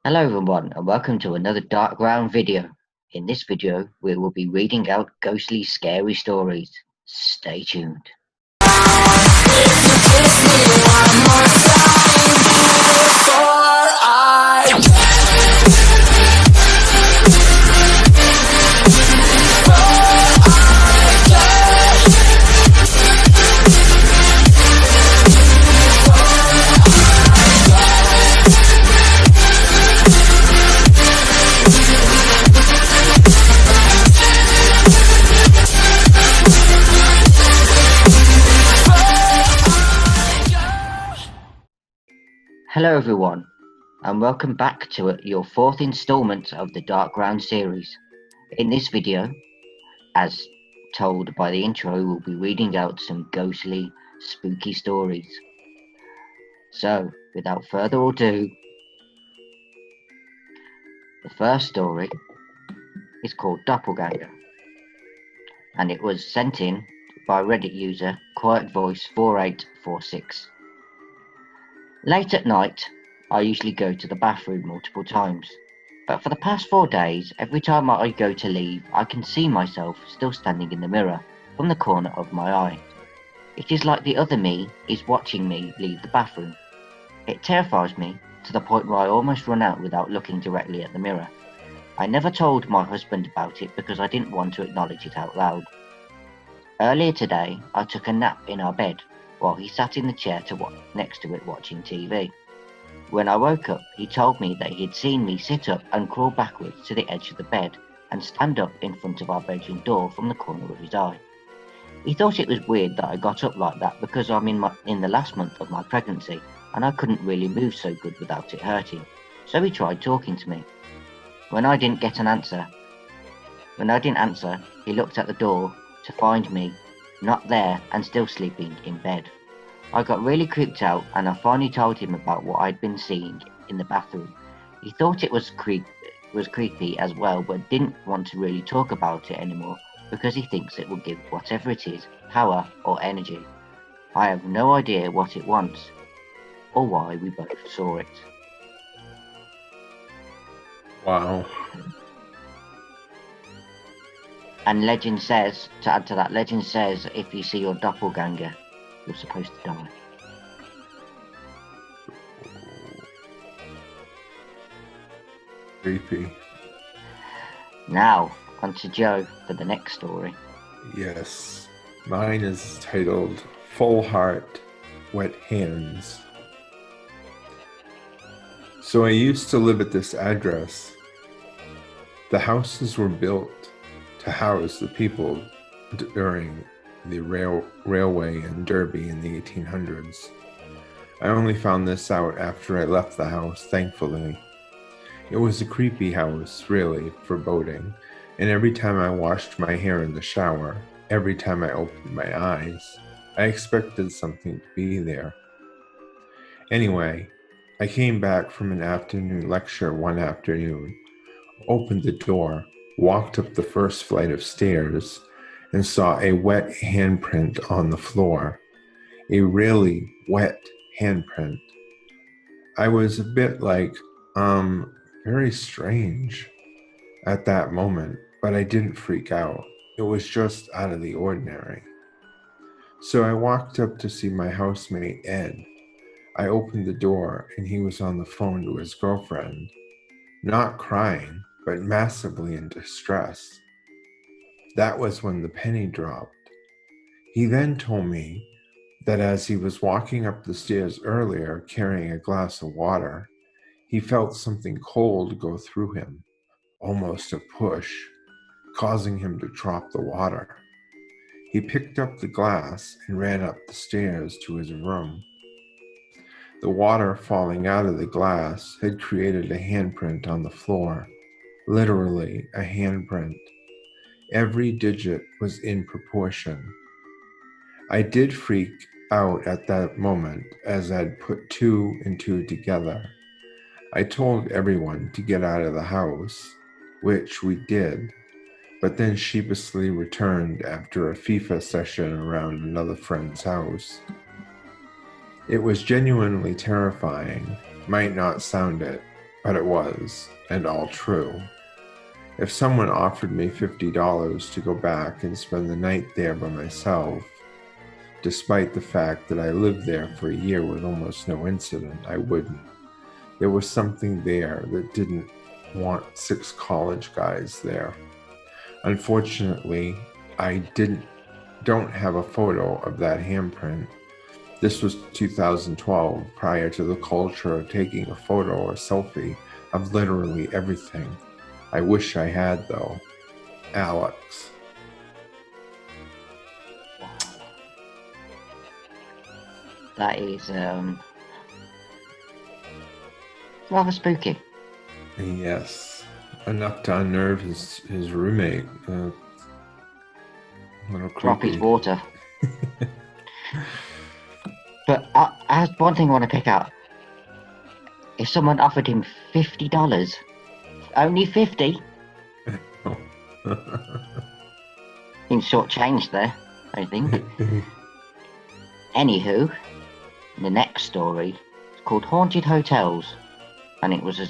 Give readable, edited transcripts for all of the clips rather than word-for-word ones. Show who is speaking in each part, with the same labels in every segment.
Speaker 1: Hello everyone and welcome to another Dark Ground video. In this video we will be reading out ghostly scary stories. Stay tuned. Hello everyone and welcome back to your fourth installment of the Dark Ground series. In this video, as told by the intro, we'll be reading out some ghostly, spooky stories. So, without further ado, the first story is called Doppelganger, and it was sent in by Reddit user QuietVoice4846. Late at night, I usually go to the bathroom multiple times, but for the past 4 days, every time I go to leave, I can see myself still standing in the mirror from the corner of my eye. It is like the other me is watching me leave the bathroom. It terrifies me to the point where I almost run out without looking directly at the mirror. I never told my husband about it because I didn't want to acknowledge it out loud. Earlier today, I took a nap in our bed while he sat in the chair next to it watching TV. When I woke up, he told me that he had seen me sit up and crawl backwards to the edge of the bed and stand up in front of our bedroom door from the corner of his eye. He thought it was weird that I got up like that because I'm in the last month of my pregnancy and I couldn't really move so good without it hurting, so he tried talking to me. When I didn't answer, he looked at the door to find me not there and still sleeping in bed. I got really creeped out and I finally told him about what I'd been seeing in the bathroom. He thought it was creepy as well, but didn't want to really talk about it anymore because he thinks it will give whatever it is power or energy. I have no idea what it wants or why we both saw it.
Speaker 2: Wow.
Speaker 1: And legend says, to add to that, legend says if you see your doppelganger, you're supposed to die.
Speaker 2: Creepy.
Speaker 1: Now, on to Joe for the next story.
Speaker 2: Yes. Mine is titled Full Heart, Wet Hands. So I used to live at this address. The houses were built to house the people during the railway in Derby in the 1800s. I only found this out after I left the house, thankfully. It was a creepy house, really, foreboding, and every time I washed my hair in the shower, every time I opened my eyes, I expected something to be there. Anyway, I came back from an afternoon lecture one afternoon, opened the door, walked up the first flight of stairs, and saw a wet handprint on the floor. A really wet handprint. I was a bit like, very strange at that moment, but I didn't freak out. It was just out of the ordinary. So I walked up to see my housemate, Ed. I opened the door and he was on the phone to his girlfriend, not crying, but massively in distress. That was when the penny dropped. He then told me that as he was walking up the stairs earlier carrying a glass of water, he felt something cold go through him, almost a push, causing him to drop the water. He picked up the glass and ran up the stairs to his room. The water falling out of the glass had created a handprint on the floor, literally a handprint. Every digit was in proportion. I did freak out at that moment as I'd put two and two together. I told everyone to get out of the house, which we did, but then sheepishly returned after a FIFA session around another friend's house. It was genuinely terrifying, might not sound it, but it was, and all true. If someone offered me $50 to go back and spend the night there by myself, despite the fact that I lived there for a year with almost no incident, I wouldn't. There was something there that didn't want 6 college guys there. Unfortunately, I don't have a photo of that handprint. This was 2012, prior to the culture of taking a photo or selfie of literally everything. I wish I had, though. Alex.
Speaker 1: That is rather spooky.
Speaker 2: Yes. Enough to unnerve his roommate. A little
Speaker 1: Drop his
Speaker 2: creepy.
Speaker 1: water. But I have one thing I want to pick out. If someone offered him $50, only 50, in short change there, I think. Anywho, the next story is called Haunted Hotels, and it was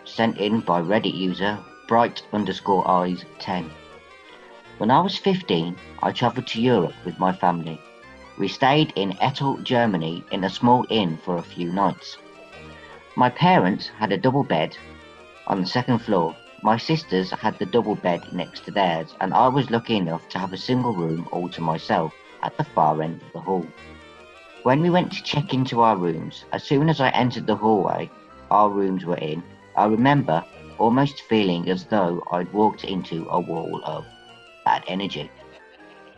Speaker 1: sent in by Reddit user bright_eyes10. When I was 15, I travelled to Europe with my family. We stayed in Ettel, Germany in a small inn for a few nights. My parents had a double bed on the second floor. My sisters had the double bed next to theirs, and I was lucky enough to have a single room all to myself at the far end of the hall. When we went to check into our rooms, as soon as I entered the hallway our rooms were in, I remember almost feeling as though I'd walked into a wall of bad energy.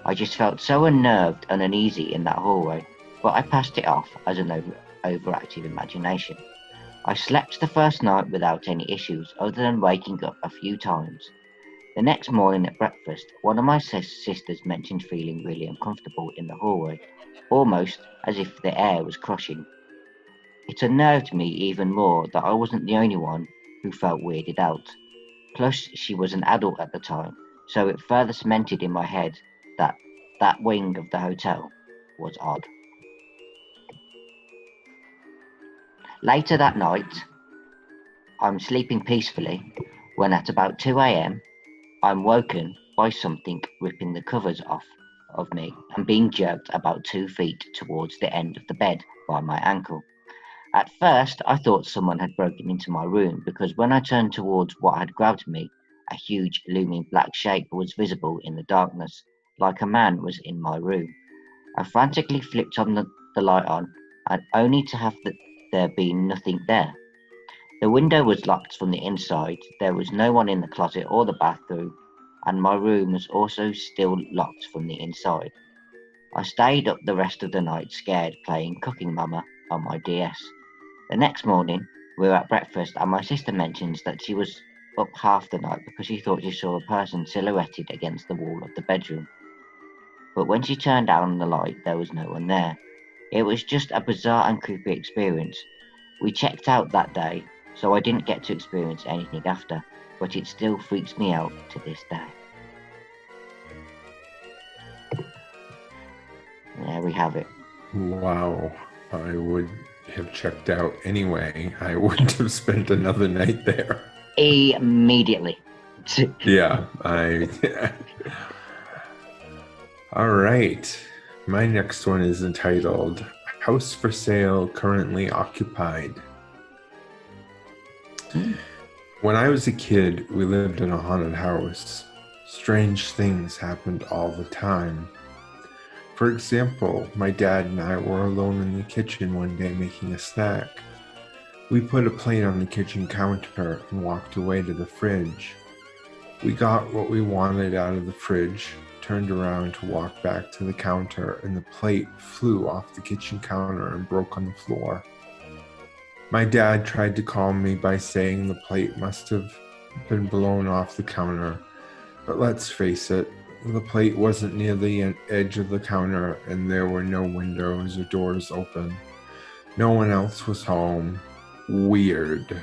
Speaker 1: I just felt so unnerved and uneasy in that hallway, but I passed it off as an overactive imagination. I slept the first night without any issues, other than waking up a few times. The next morning at breakfast, one of my sisters mentioned feeling really uncomfortable in the hallway, almost as if the air was crushing. It unnerved me even more that I wasn't the only one who felt weirded out. Plus, she was an adult at the time, so it further cemented in my head that that wing of the hotel was odd. Later that night, I'm sleeping peacefully when at about 2 a.m. I'm woken by something ripping the covers off of me and being jerked about 2 feet towards the end of the bed by my ankle. At first, I thought someone had broken into my room because when I turned towards what had grabbed me, a huge looming black shape was visible in the darkness, like a man was in my room. I frantically flipped on the light on, and only to have there been nothing there. The window was locked from the inside, there was no one in the closet or the bathroom, and my room was also still locked from the inside. I stayed up the rest of the night scared, playing Cooking Mama on my DS. The next morning, we were at breakfast and my sister mentions that she was up half the night because she thought she saw a person silhouetted against the wall of the bedroom. But when she turned down the light, there was no one there. It was just a bizarre and creepy experience. We checked out that day, so I didn't get to experience anything after, but it still freaks me out to this day. There we have it.
Speaker 2: Wow. I would have checked out anyway. I wouldn't have spent another night there.
Speaker 1: Immediately.
Speaker 2: Yeah, All right. My next one is entitled House for Sale Currently Occupied. When I was a kid, we lived in a haunted house. Strange things happened all the time. For example, my dad and I were alone in the kitchen one day making a snack. We put a plate on the kitchen counter and walked away to the fridge. We got what we wanted out of the fridge, turned around to walk back to the counter, and the plate flew off the kitchen counter and broke on the floor. My dad tried to calm me by saying the plate must have been blown off the counter, but let's face it, the plate wasn't near the edge of the counter and there were no windows or doors open. No one else was home. Weird.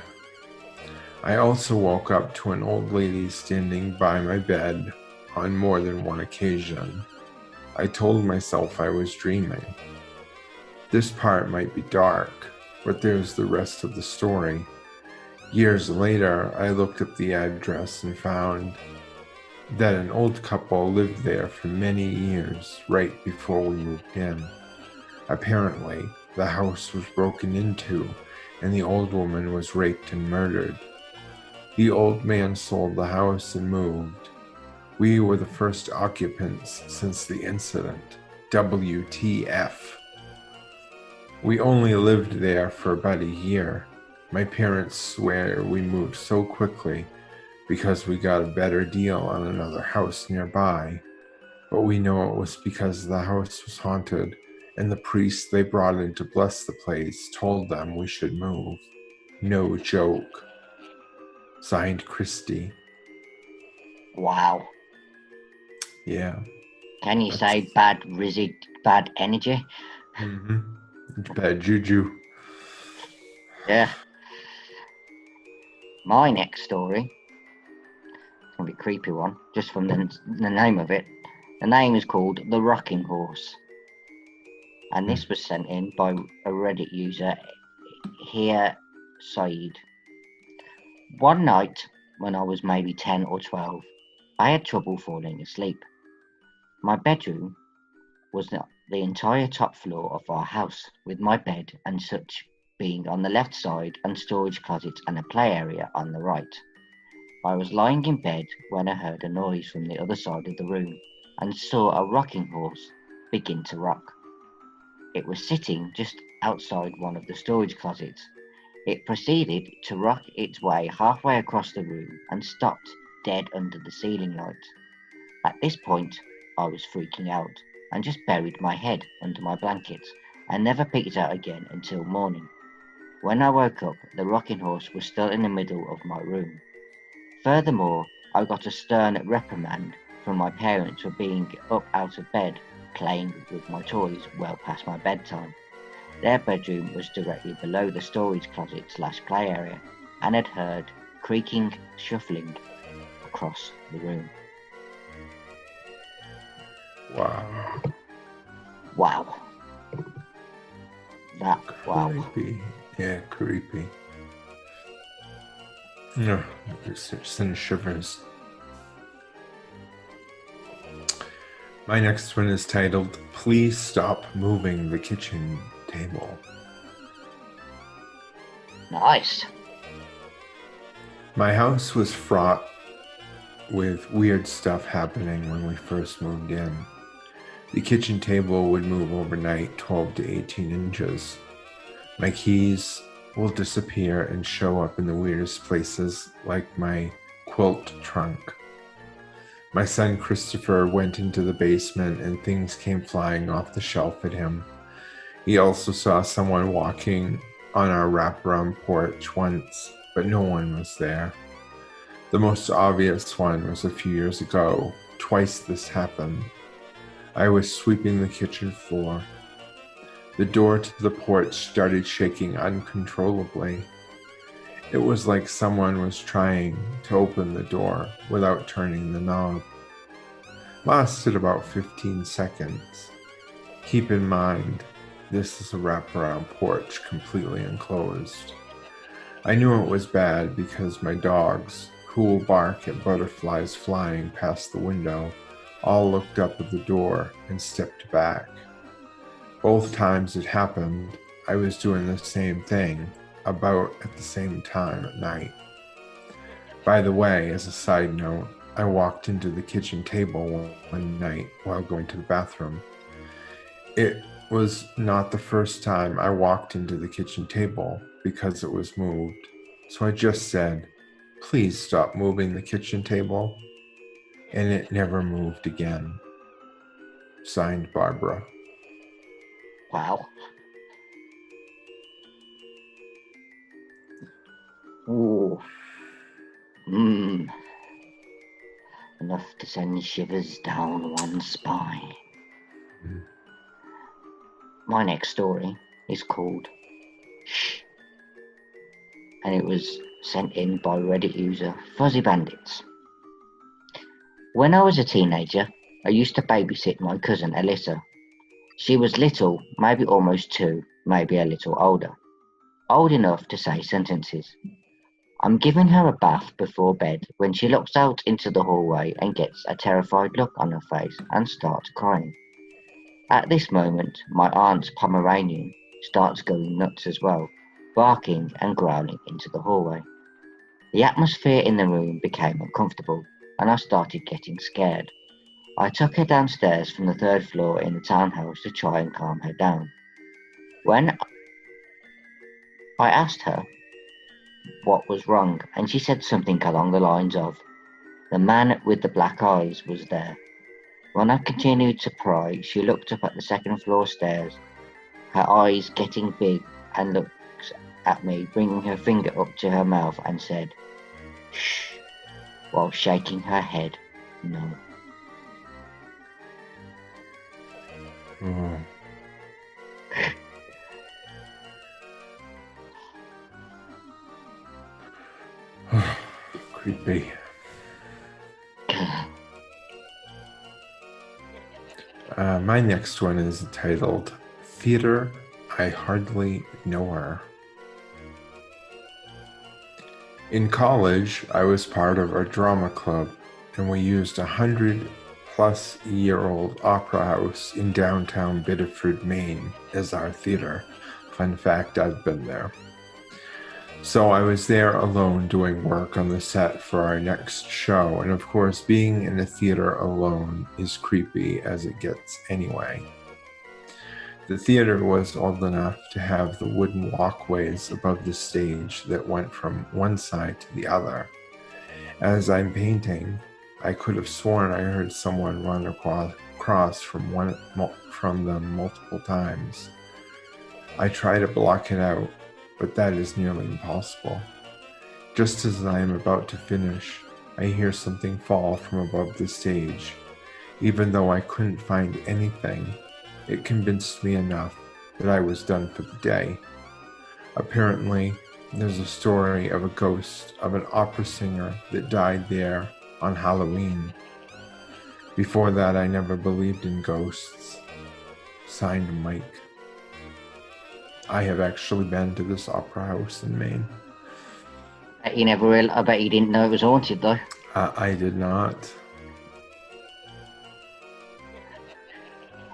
Speaker 2: I also woke up to an old lady standing by my bed on more than one occasion. I told myself I was dreaming. This part might be dark, but there's the rest of the story. Years later, I looked up the address and found that an old couple lived there for many years right before we moved in. Apparently, the house was broken into and the old woman was raped and murdered. The old man sold the house and moved. We were the first occupants since the incident. WTF. We only lived there for about a year. My parents swear we moved so quickly because we got a better deal on another house nearby. But we know it was because the house was haunted and the priest they brought in to bless the place told them we should move. No joke. Signed, Christy.
Speaker 1: Wow.
Speaker 2: Yeah.
Speaker 1: Can you
Speaker 2: That's-
Speaker 1: say bad energy?
Speaker 2: It's bad juju.
Speaker 1: Yeah. My next story, it's going to be a creepy one, just from the name of it. The name is called The Rocking Horse. And this was sent in by a Reddit user, here Saeed. One night, when I was maybe 10 or 12, I had trouble falling asleep. My bedroom was the entire top floor of our house, with my bed and such being on the left side and storage closet and a play area on the right. I was lying in bed when I heard a noise from the other side of the room and saw a rocking horse begin to rock. It was sitting just outside one of the storage closets. It proceeded to rock its way halfway across the room and stopped dead under the ceiling light. At this point, I was freaking out and just buried my head under my blankets and never picked it out again until morning. When I woke up, the rocking horse was still in the middle of my room. Furthermore, I got a stern reprimand from my parents for being up out of bed, playing with my toys well past my bedtime. Their bedroom was directly below the storage closet / play area and had heard creaking, shuffling across the room.
Speaker 2: Wow.
Speaker 1: Wow. Wow.
Speaker 2: Creepy. Yeah, creepy. No, it's sending shivers. My next one is titled, Please Stop Moving the Kitchen Table.
Speaker 1: Nice.
Speaker 2: My house was fraught with weird stuff happening when we first moved in. The kitchen table would move overnight 12 to 18 inches. My keys will disappear and show up in the weirdest places, like my quilt trunk. My son Christopher went into the basement and things came flying off the shelf at him. He also saw someone walking on our wraparound porch once, but no one was there. The most obvious one was a few years ago. Twice this happened. I was sweeping the kitchen floor. The door to the porch started shaking uncontrollably. It was like someone was trying to open the door without turning the knob. Lasted about 15 seconds. Keep in mind, this is a wraparound porch completely enclosed. I knew it was bad because my dogs, who will bark at butterflies flying past the window, all looked up at the door and stepped back. Both times it happened, I was doing the same thing, about at the same time at night. By the way, as a side note, I walked into the kitchen table one night while going to the bathroom. It was not the first time I walked into the kitchen table because it was moved, so I just said, "Please stop moving the kitchen table," and it never moved again. Signed, Barbara.
Speaker 1: Wow. Ooh. Enough to send shivers down one's spine. My next story is called Shh, and it was sent in by Reddit user Fuzzy Bandits. When I was a teenager, I used to babysit my cousin Alyssa. She was little, maybe almost 2, maybe a little older. Old enough to say sentences. I'm giving her a bath before bed when she looks out into the hallway and gets a terrified look on her face and starts crying. At this moment, my aunt's Pomeranian starts going nuts as well, barking and growling into the hallway. The atmosphere in the room became uncomfortable, and I started getting scared. I took her downstairs from the third floor in the townhouse to try and calm her down. When I asked her what was wrong, and she said something along the lines of, "The man with the black eyes was there." When I continued to pry, she looked up at the second floor stairs, her eyes getting big, and looked at me, bringing her finger up to her mouth and said, "Shh," while shaking her head no.
Speaker 2: Oh. Creepy. My next one is titled Theater I Hardly Know Her. In college, I was part of our drama club, and we used 100-plus-year-old opera house in downtown Biddeford, Maine, as our theater. Fun fact, I've been there. So I was there alone doing work on the set for our next show, and of course, being in a theater alone is creepy as it gets anyway. The theater was old enough to have the wooden walkways above the stage that went from one side to the other. As I'm painting, I could have sworn I heard someone run across from them multiple times. I try to block it out, but that is nearly impossible. Just as I am about to finish, I hear something fall from above the stage. Even though I couldn't find anything, it convinced me enough that I was done for the day. Apparently, there's a story of a ghost of an opera singer that died there on Halloween. Before that, I never believed in ghosts. Signed, Mike. I have actually been to this opera house in Maine.
Speaker 1: I bet you didn't know it was haunted though.
Speaker 2: I did not.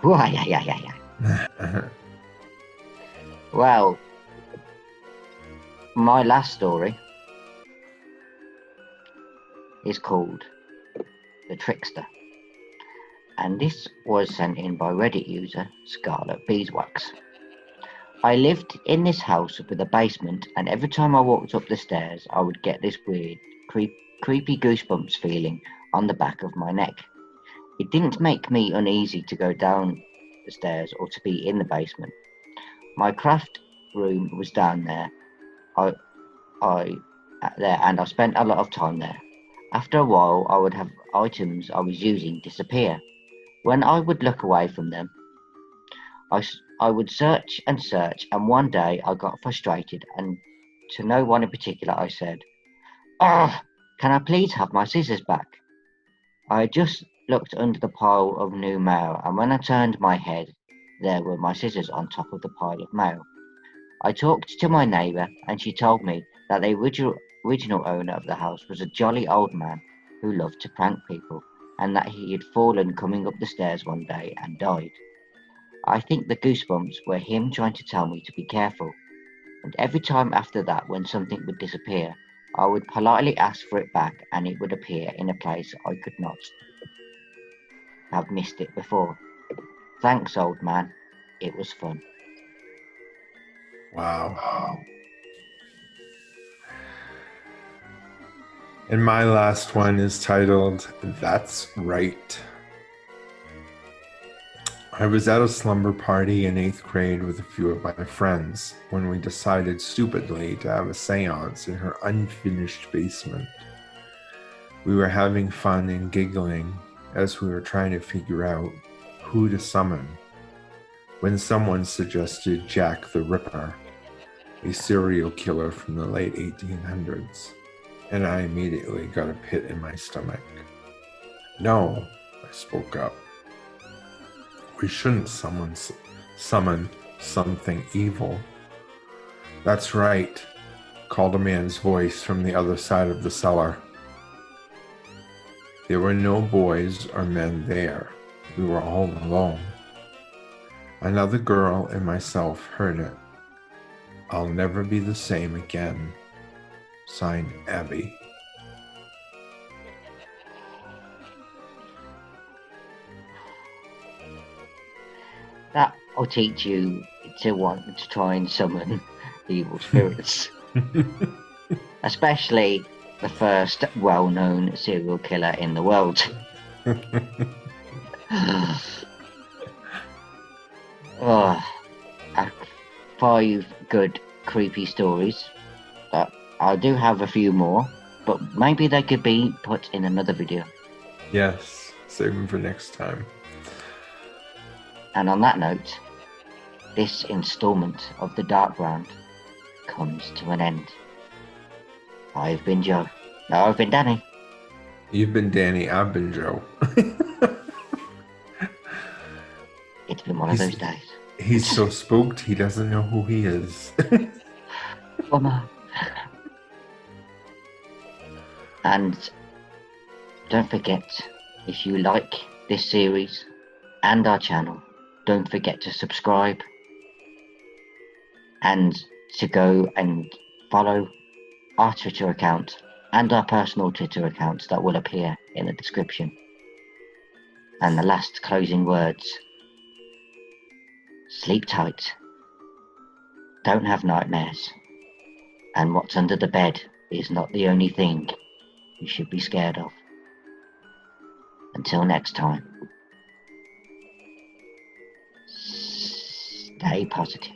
Speaker 1: Yeah. Well, my last story is called The Trickster, and this was sent in by Reddit user Scarlet Beeswax. I lived in this house with a basement, and every time I walked up the stairs, I would get this weird, creepy goosebumps feeling on the back of my neck. It didn't make me uneasy to go down the stairs or to be in the basement. My craft room was down there. And I spent a lot of time there. After a while, I would have items I was using disappear. When I would look away from them, I would search and search, and one day I got frustrated, and to no one in particular I said, "Ah, can I please have my scissors back?" I had just looked under the pile of new mail, and when I turned my head, there were my scissors on top of the pile of mail. I talked to my neighbour, and she told me that the original owner of the house was a jolly old man who loved to prank people, and that he had fallen coming up the stairs one day and died. I think the goosebumps were him trying to tell me to be careful, and every time after that when something would disappear, I would politely ask for it back, and it would appear in a place I could not have missed it before. Thanks, old man. It was fun.
Speaker 2: Wow. And my last one is titled, That's Right. I was at a slumber party in 8th grade with a few of my friends when we decided stupidly to have a seance in her unfinished basement. We were having fun and giggling as we were trying to figure out who to summon when someone suggested Jack the Ripper, a serial killer from the late 1800s, and I immediately got a pit in my stomach. "No," I spoke up. "We shouldn't summon something evil." "That's right. called a man's voice from the other side of the cellar. There were no boys or men there. We were all alone. Another girl and myself heard it. I'll never be the same again. Signed, Abby.
Speaker 1: That will teach you to want to try and summon evil spirits. Especially the first well-known serial killer in the world. Oh, 5 good creepy stories. I do have a few more, but maybe they could be put in another video.
Speaker 2: Yes, save them for next time.
Speaker 1: And on that note, this installment of The Dark Ground comes to an end. I've been Joe. No, I've been Danny.
Speaker 2: You've been Danny, I've been Joe.
Speaker 1: It's been one of those days.
Speaker 2: He's so spooked, he doesn't know who he is.
Speaker 1: Bummer. And don't forget, if you like this series and our channel, don't forget to subscribe and to go and follow our Twitter account and our personal Twitter accounts that will appear in the description. And the last closing words: sleep tight, don't have nightmares, and what's under the bed is not the only thing you should be scared of. Until next time, stay positive.